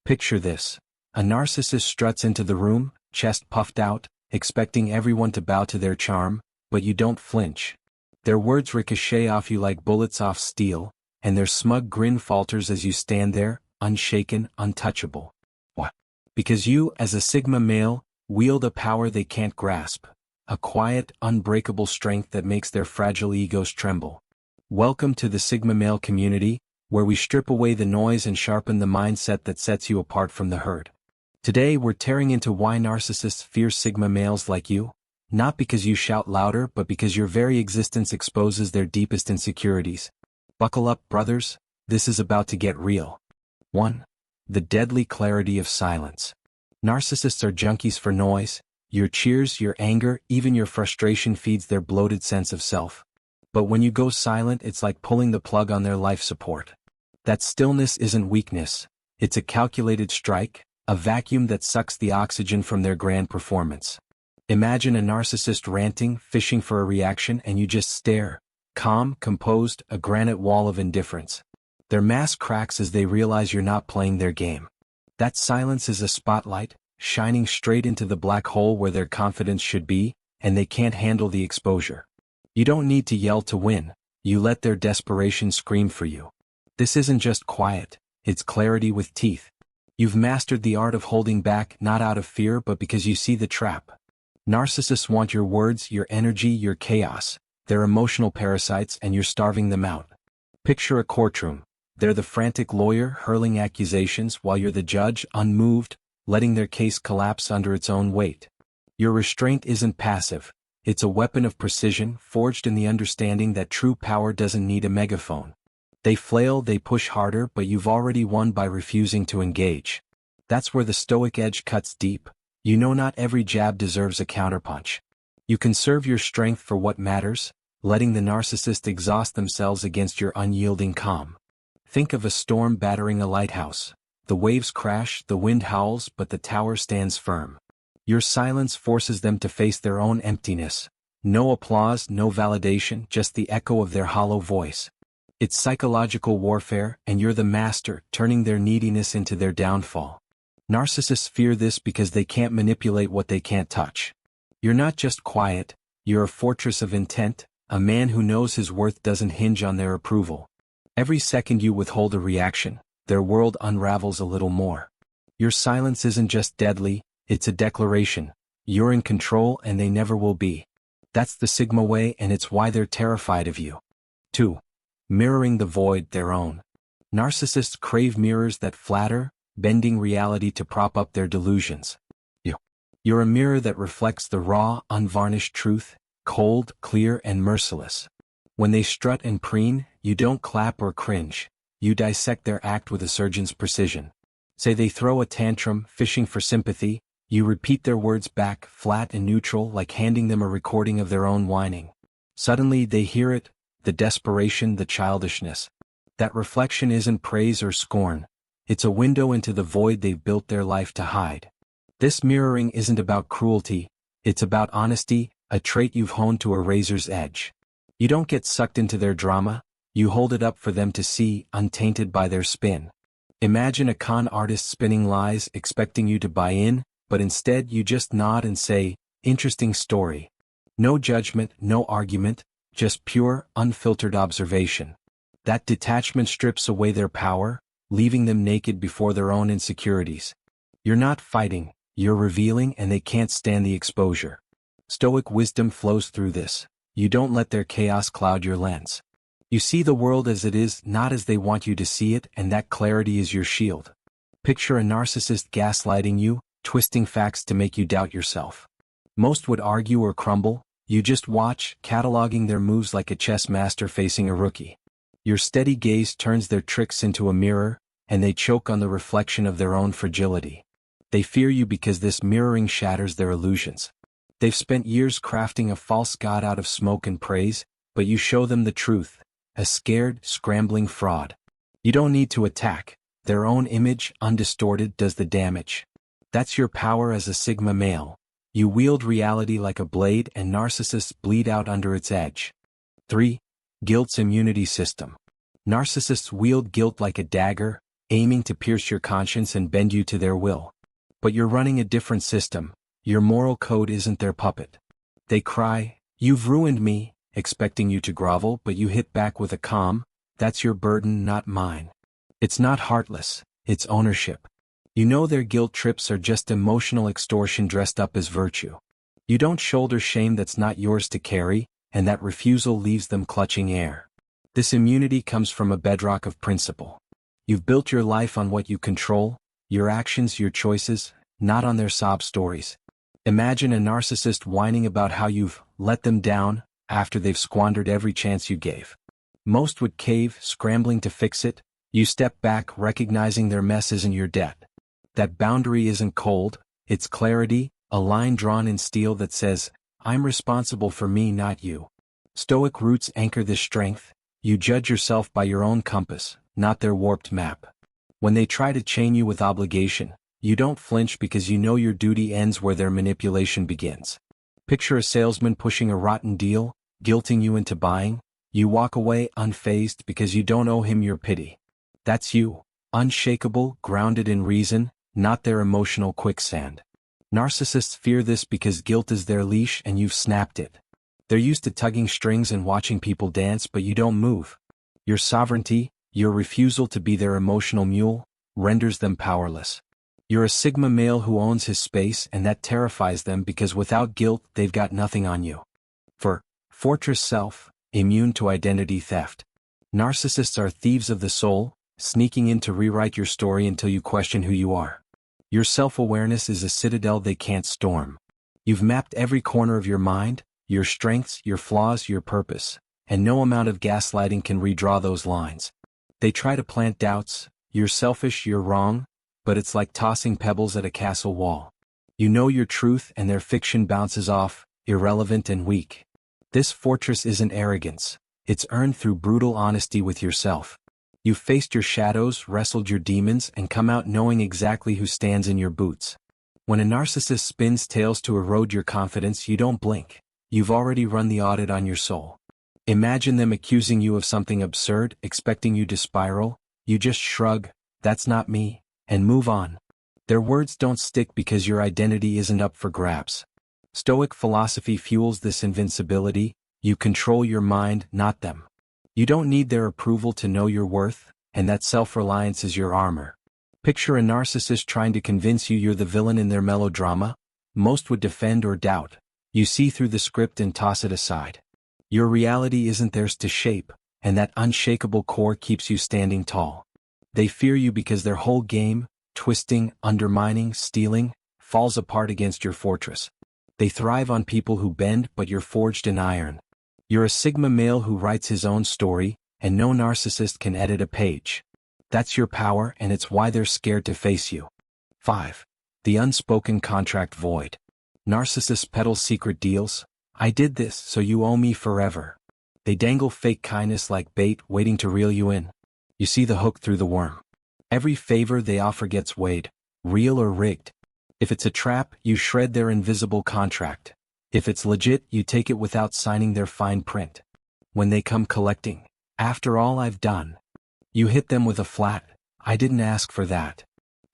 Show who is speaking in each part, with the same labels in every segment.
Speaker 1: Picture this. A narcissist struts into the room, chest puffed out, expecting everyone to bow to their charm, but you don't flinch. Their words ricochet off you like bullets off steel, and their smug grin falters as you stand there, unshaken, untouchable. What? Because you, as a Sigma male, wield a power they can't grasp, a quiet, unbreakable strength that makes their fragile egos tremble. Welcome to the Sigma male community, where we strip away the noise and sharpen the mindset that sets you apart from the herd. Today we're tearing into why narcissists fear Sigma males like you, not because you shout louder but because your very existence exposes their deepest insecurities. Buckle up, brothers, this is about to get real. 1. The deadly clarity of silence. Narcissists are junkies for noise. Your cheers, your anger, even your frustration feeds their bloated sense of self. But when you go silent, it's like pulling the plug on their life support. That stillness isn't weakness, it's a calculated strike, a vacuum that sucks the oxygen from their grand performance. Imagine a narcissist ranting, fishing for a reaction, and you just stare, calm, composed, a granite wall of indifference. Their mask cracks as they realize you're not playing their game. That silence is a spotlight, shining straight into the black hole where their confidence should be, and they can't handle the exposure. You don't need to yell to win, you let their desperation scream for you. This isn't just quiet, it's clarity with teeth. You've mastered the art of holding back, not out of fear but because you see the trap. Narcissists want your words, your energy, your chaos. They're emotional parasites and you're starving them out. Picture a courtroom. They're the frantic lawyer hurling accusations while you're the judge, unmoved, letting their case collapse under its own weight. Your restraint isn't passive. It's a weapon of precision, forged in the understanding that true power doesn't need a megaphone. They flail, they push harder, but you've already won by refusing to engage. That's where the stoic edge cuts deep. You know not every jab deserves a counterpunch. You conserve your strength for what matters, letting the narcissist exhaust themselves against your unyielding calm. Think of a storm battering a lighthouse. The waves crash, the wind howls, but the tower stands firm. Your silence forces them to face their own emptiness. No applause, no validation, just the echo of their hollow voice. It's psychological warfare, and you're the master, turning their neediness into their downfall. Narcissists fear this because they can't manipulate what they can't touch. You're not just quiet, you're a fortress of intent, a man who knows his worth doesn't hinge on their approval. Every second you withhold a reaction, their world unravels a little more. Your silence isn't just deadly, it's a declaration. You're in control and they never will be. That's the Sigma way and it's why they're terrified of you. 2. Mirroring the void, their own. Narcissists crave mirrors that flatter, bending reality to prop up their delusions. You're a mirror that reflects the raw, unvarnished truth, cold, clear, and merciless. When they strut and preen, you don't clap or cringe. You dissect their act with a surgeon's precision. Say they throw a tantrum, fishing for sympathy, you repeat their words back, flat and neutral, like handing them a recording of their own whining. Suddenly they hear it, the desperation, the childishness. That reflection isn't praise or scorn. It's a window into the void they've built their life to hide. This mirroring isn't about cruelty, it's about honesty, a trait you've honed to a razor's edge. You don't get sucked into their drama, you hold it up for them to see, untainted by their spin. Imagine a con artist spinning lies, expecting you to buy in, but instead you just nod and say, "Interesting story." No judgment, no argument, just pure, unfiltered observation. That detachment strips away their power, leaving them naked before their own insecurities. You're not fighting, you're revealing, and they can't stand the exposure. Stoic wisdom flows through this. You don't let their chaos cloud your lens. You see the world as it is, not as they want you to see it, and that clarity is your shield. Picture a narcissist gaslighting you, twisting facts to make you doubt yourself. Most would argue or crumble, you just watch, cataloging their moves like a chess master facing a rookie. Your steady gaze turns their tricks into a mirror, and they choke on the reflection of their own fragility. They fear you because this mirroring shatters their illusions. They've spent years crafting a false god out of smoke and praise, but you show them the truth, a scared, scrambling fraud. You don't need to attack. Their own image, undistorted, does the damage. That's your power as a Sigma male. You wield reality like a blade and narcissists bleed out under its edge. 3. Guilt's immunity system. Narcissists wield guilt like a dagger, aiming to pierce your conscience and bend you to their will. But you're running a different system. Your moral code isn't their puppet. They cry, "You've ruined me," expecting you to grovel, but you hit back with a calm, "That's your burden, not mine." It's not heartless, it's ownership. You know their guilt trips are just emotional extortion dressed up as virtue. You don't shoulder shame that's not yours to carry, and that refusal leaves them clutching air. This immunity comes from a bedrock of principle. You've built your life on what you control, your actions, your choices, not on their sob stories. Imagine a narcissist whining about how you've let them down after they've squandered every chance you gave. Most would cave, scrambling to fix it. You step back, recognizing their mess isn't your debt. That boundary isn't cold, it's clarity, a line drawn in steel that says, "I'm responsible for me, not you." Stoic roots anchor this strength. You judge yourself by your own compass, not their warped map. When they try to chain you with obligation, you don't flinch because you know your duty ends where their manipulation begins. Picture a salesman pushing a rotten deal, guilting you into buying. You walk away unfazed because you don't owe him your pity. That's you, unshakable, grounded in reason, not their emotional quicksand. Narcissists fear this because guilt is their leash and you've snapped it. They're used to tugging strings and watching people dance, but you don't move. Your sovereignty, your refusal to be their emotional mule, renders them powerless. You're a Sigma male who owns his space, and that terrifies them because without guilt they've got nothing on you. For fortress self, immune to identity theft. Narcissists are thieves of the soul, sneaking in to rewrite your story until you question who you are. Your self-awareness is a citadel they can't storm. You've mapped every corner of your mind, your strengths, your flaws, your purpose, and no amount of gaslighting can redraw those lines. They try to plant doubts, "You're selfish, you're wrong," but it's like tossing pebbles at a castle wall. You know your truth and their fiction bounces off, irrelevant and weak. This fortress isn't arrogance, it's earned through brutal honesty with yourself. You've faced your shadows, wrestled your demons, and come out knowing exactly who stands in your boots. When a narcissist spins tales to erode your confidence, you don't blink. You've already run the audit on your soul. Imagine them accusing you of something absurd, expecting you to spiral. You just shrug, "That's not me," and move on. Their words don't stick because your identity isn't up for grabs. Stoic philosophy fuels this invincibility. You control your mind, not them. You don't need their approval to know your worth, and that self-reliance is your armor. Picture a narcissist trying to convince you you're the villain in their melodrama. Most would defend or doubt. You see through the script and toss it aside. Your reality isn't theirs to shape, and that unshakable core keeps you standing tall. They fear you because their whole game, twisting, undermining, stealing, falls apart against your fortress. They thrive on people who bend, but you're forged in iron. You're a Sigma male who writes his own story, and no narcissist can edit a page. That's your power, and it's why they're scared to face you. 5. The unspoken contract void. Narcissists peddle secret deals. "I did this, so you owe me forever." They dangle fake kindness like bait, waiting to reel you in. You see the hook through the worm. Every favor they offer gets weighed, real or rigged. If it's a trap, you shred their invisible contract. If it's legit, you take it without signing their fine print. When they come collecting, "After all I've done," you hit them with a flat, "I didn't ask for that."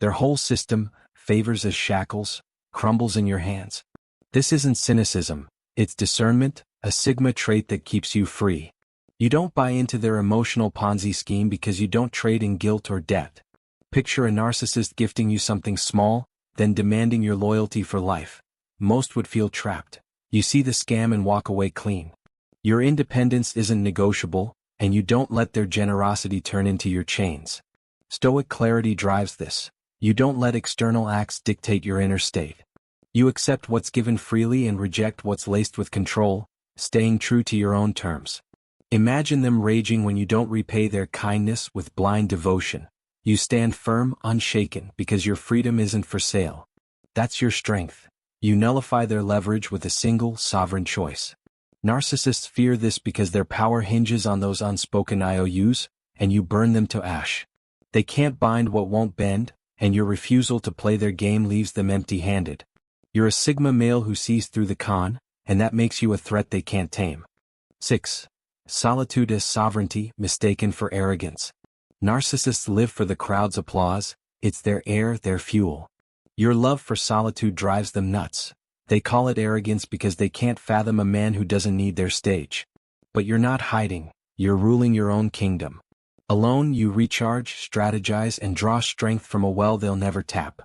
Speaker 1: Their whole system, favors as shackles, crumbles in your hands. This isn't cynicism, it's discernment, a Sigma trait that keeps you free. You don't buy into their emotional Ponzi scheme because you don't trade in guilt or debt. Picture a narcissist gifting you something small, then demanding your loyalty for life. Most would feel trapped. You see the scam and walk away clean. Your independence isn't negotiable, and you don't let their generosity turn into your chains. Stoic clarity drives this. You don't let external acts dictate your inner state. You accept what's given freely and reject what's laced with control, staying true to your own terms. Imagine them raging when you don't repay their kindness with blind devotion. You stand firm, unshaken, because your freedom isn't for sale. That's your strength. You nullify their leverage with a single, sovereign choice. Narcissists fear this because their power hinges on those unspoken IOUs, and you burn them to ash. They can't bind what won't bend, and your refusal to play their game leaves them empty-handed. You're a Sigma male who sees through the con, and that makes you a threat they can't tame. 6. Solitude as sovereignty, mistaken for arrogance. Narcissists live for the crowd's applause, it's their air, their fuel. Your love for solitude drives them nuts. They call it arrogance because they can't fathom a man who doesn't need their stage. But you're not hiding, you're ruling your own kingdom. Alone you recharge, strategize, and draw strength from a well they'll never tap.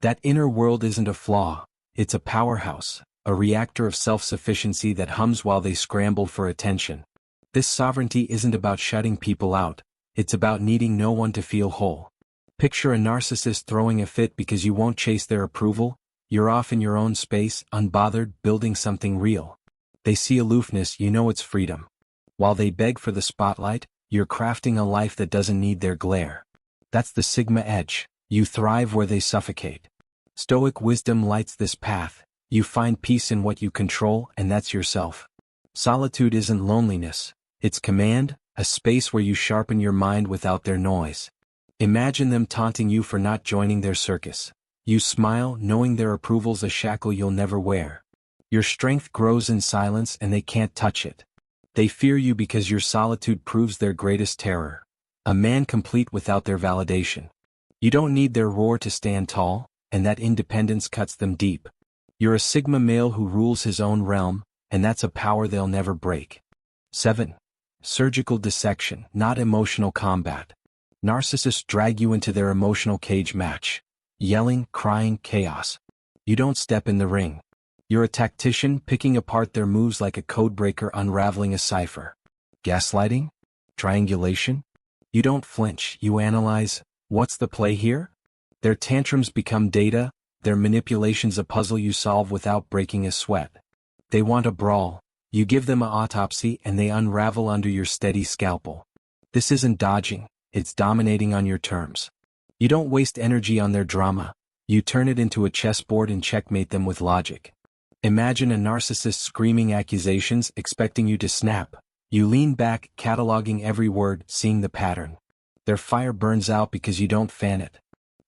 Speaker 1: That inner world isn't a flaw, it's a powerhouse, a reactor of self-sufficiency that hums while they scramble for attention. This sovereignty isn't about shutting people out, it's about needing no one to feel whole. Picture a narcissist throwing a fit because you won't chase their approval. You're off in your own space, unbothered, building something real. They see aloofness, you know it's freedom. While they beg for the spotlight, you're crafting a life that doesn't need their glare. That's the Sigma edge. You thrive where they suffocate. Stoic wisdom lights this path. You find peace in what you control, and that's yourself. Solitude isn't loneliness. It's command, a space where you sharpen your mind without their noise. Imagine them taunting you for not joining their circus. You smile, knowing their approval's a shackle you'll never wear. Your strength grows in silence and they can't touch it. They fear you because your solitude proves their greatest terror. A man complete without their validation. You don't need their roar to stand tall, and that independence cuts them deep. You're a Sigma male who rules his own realm, and that's a power they'll never break. 7. Surgical dissection, not emotional combat. Narcissists drag you into their emotional cage match. Yelling, crying, chaos. You don't step in the ring. You're a tactician picking apart their moves like a codebreaker unraveling a cipher. Gaslighting? Triangulation? You don't flinch, you analyze, what's the play here? Their tantrums become data, their manipulations a puzzle you solve without breaking a sweat. They want a brawl. You give them an autopsy and they unravel under your steady scalpel. This isn't dodging, it's dominating on your terms. You don't waste energy on their drama, you turn it into a chessboard and checkmate them with logic. Imagine a narcissist screaming accusations expecting you to snap. You lean back, cataloging every word, seeing the pattern. Their fire burns out because you don't fan it.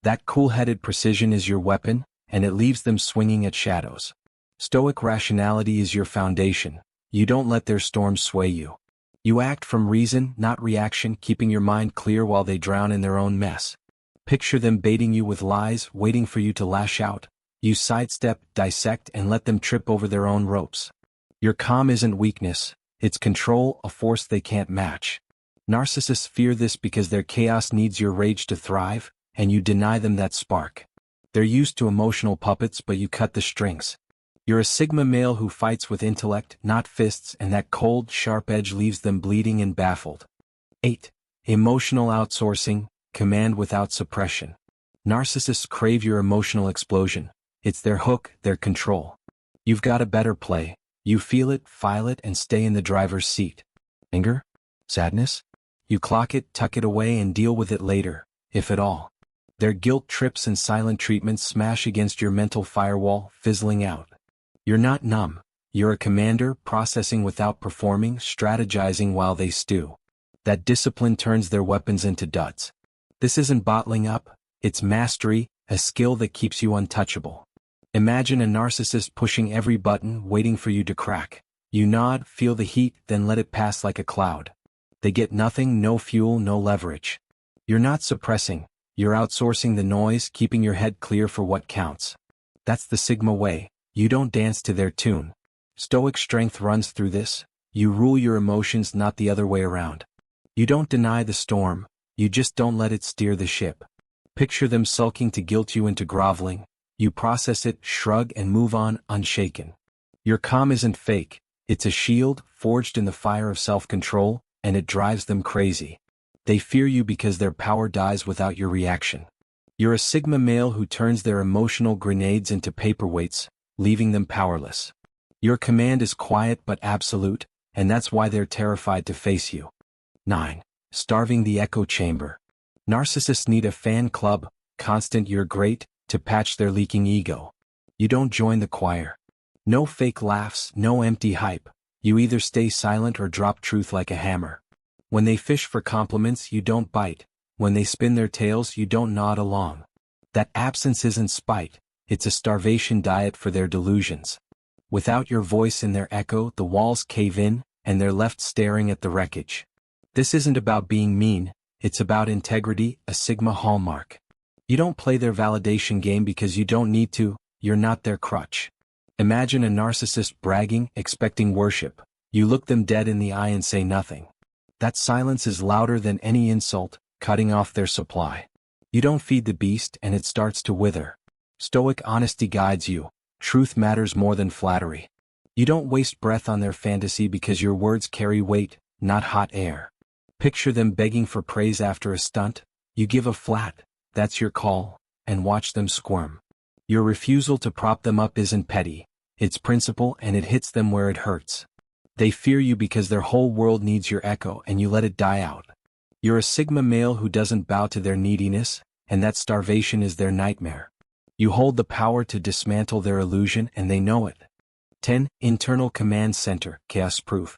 Speaker 1: That cool-headed precision is your weapon, and it leaves them swinging at shadows. Stoic rationality is your foundation. You don't let their storms sway you. You act from reason, not reaction, keeping your mind clear while they drown in their own mess. Picture them baiting you with lies, waiting for you to lash out. You sidestep, dissect, and let them trip over their own ropes. Your calm isn't weakness, it's control, a force they can't match. Narcissists fear this because their chaos needs your rage to thrive, and you deny them that spark. They're used to emotional puppets, but you cut the strings. You're a Sigma male who fights with intellect, not fists, and that cold, sharp edge leaves them bleeding and baffled. 8. Emotional outsourcing, command without suppression. Narcissists crave your emotional explosion. It's their hook, their control. You've got a better play. You feel it, file it, and stay in the driver's seat. Anger? Sadness? You clock it, tuck it away, and deal with it later, if at all. Their guilt trips and silent treatments smash against your mental firewall, fizzling out. You're not numb. You're a commander, processing without performing, strategizing while they stew. That discipline turns their weapons into duds. This isn't bottling up, it's mastery, a skill that keeps you untouchable. Imagine a narcissist pushing every button, waiting for you to crack. You nod, feel the heat, then let it pass like a cloud. They get nothing, no fuel, no leverage. You're not suppressing, you're outsourcing the noise, keeping your head clear for what counts. That's the Sigma way. You don't dance to their tune. Stoic strength runs through this. You rule your emotions, not the other way around. You don't deny the storm, you just don't let it steer the ship. Picture them sulking to guilt you into groveling. You process it, shrug, and move on, unshaken. Your calm isn't fake, it's a shield, forged in the fire of self-control, and it drives them crazy. They fear you because their power dies without your reaction. You're a Sigma male who turns their emotional grenades into paperweights, leaving them powerless. Your command is quiet but absolute, and that's why they're terrified to face you. 9. Starving the echo chamber. Narcissists need a fan club, constant "you're great," to patch their leaking ego. You don't join the choir. No fake laughs, no empty hype. You either stay silent or drop truth like a hammer. When they fish for compliments, you don't bite. When they spin their tails, you don't nod along. That absence isn't spite, it's a starvation diet for their delusions. Without your voice in their echo, the walls cave in, and they're left staring at the wreckage. This isn't about being mean, it's about integrity, a Sigma hallmark. You don't play their validation game because you don't need to, you're not their crutch. Imagine a narcissist bragging, expecting worship. You look them dead in the eye and say nothing. That silence is louder than any insult, cutting off their supply. You don't feed the beast and it starts to wither. Stoic honesty guides you. Truth matters more than flattery. You don't waste breath on their fantasy because your words carry weight, not hot air. Picture them begging for praise after a stunt. You give a flat, that's your call, and watch them squirm. Your refusal to prop them up isn't petty. It's principle and it hits them where it hurts. They fear you because their whole world needs your echo and you let it die out. You're a Sigma male who doesn't bow to their neediness, and that starvation is their nightmare. You hold the power to dismantle their illusion and they know it. 10. Internal command center, chaos-proof.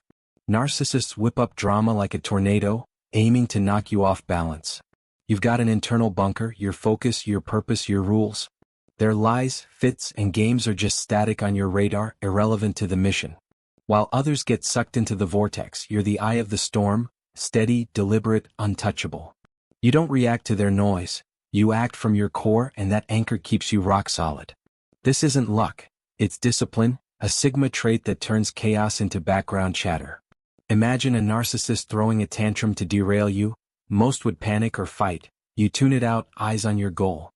Speaker 1: Narcissists whip up drama like a tornado, aiming to knock you off balance. You've got an internal bunker, your focus, your purpose, your rules. Their lies, fits, and games are just static on your radar, irrelevant to the mission. While others get sucked into the vortex, you're the eye of the storm, steady, deliberate, untouchable. You don't react to their noise, you act from your core and that anchor keeps you rock solid. This isn't luck, it's discipline, a Sigma trait that turns chaos into background chatter. Imagine a narcissist throwing a tantrum to derail you. Most would panic or fight. You tune it out, eyes on your goal.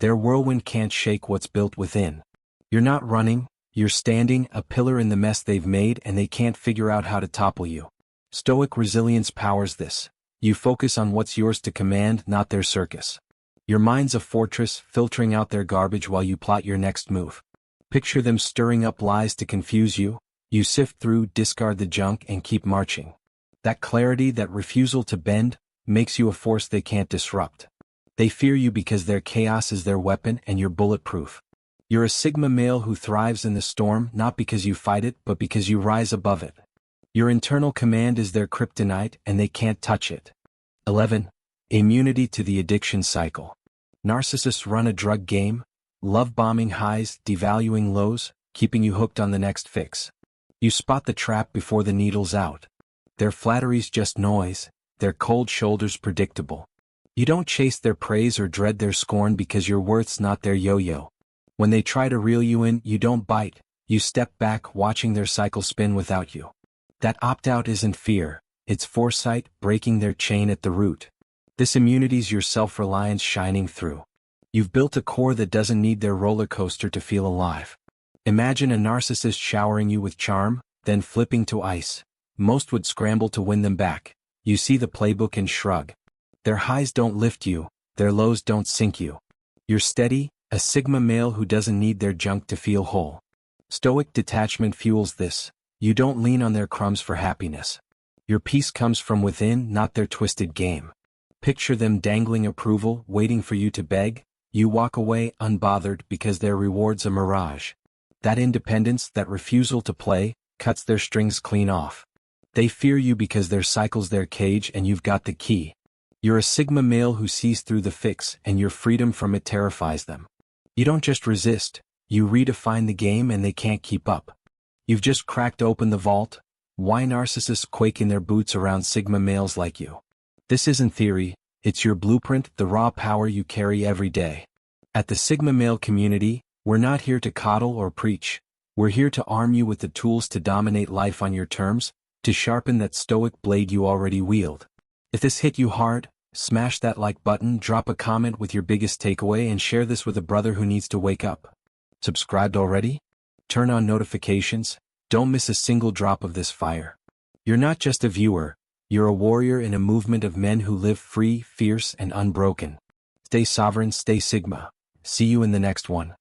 Speaker 1: Their whirlwind can't shake what's built within. You're not running, you're standing, a pillar in the mess they've made, and they can't figure out how to topple you. Stoic resilience powers this. You focus on what's yours to command, not their circus. Your mind's a fortress, filtering out their garbage while you plot your next move. Picture them stirring up lies to confuse you. You sift through, discard the junk, and keep marching. That clarity, that refusal to bend, makes you a force they can't disrupt. They fear you because their chaos is their weapon and you're bulletproof. You're a Sigma male who thrives in the storm, not because you fight it, but because you rise above it. Your internal command is their kryptonite and they can't touch it. 11. Immunity to the addiction cycle. Narcissists run a drug game, love-bombing highs, devaluing lows, keeping you hooked on the next fix. You spot the trap before the needle's out. Their flattery's just noise, their cold shoulders predictable. You don't chase their praise or dread their scorn because your worth's not their yo-yo. When they try to reel you in, you don't bite, you step back watching their cycle spin without you. That opt-out isn't fear, it's foresight, breaking their chain at the root. This immunity's your self-reliance shining through. You've built a core that doesn't need their roller coaster to feel alive. Imagine a narcissist showering you with charm, then flipping to ice. Most would scramble to win them back. You see the playbook and shrug. Their highs don't lift you, their lows don't sink you. You're steady, a Sigma male who doesn't need their junk to feel whole. Stoic detachment fuels this. You don't lean on their crumbs for happiness. Your peace comes from within, not their twisted game. Picture them dangling approval, waiting for you to beg. You walk away unbothered because their reward's a mirage. That independence, that refusal to play, cuts their strings clean off. They fear you because their cycle's their cage and you've got the key. You're a Sigma male who sees through the fix and your freedom from it terrifies them. You don't just resist, you redefine the game and they can't keep up. You've just cracked open the vault. Why narcissists quake in their boots around Sigma males like you? This isn't theory, it's your blueprint, the raw power you carry every day. At the Sigma male community, we're not here to coddle or preach. We're here to arm you with the tools to dominate life on your terms, to sharpen that stoic blade you already wield. If this hit you hard, smash that like button, drop a comment with your biggest takeaway and share this with a brother who needs to wake up. Subscribed already? Turn on notifications, don't miss a single drop of this fire. You're not just a viewer, you're a warrior in a movement of men who live free, fierce, and unbroken. Stay sovereign, stay Sigma. See you in the next one.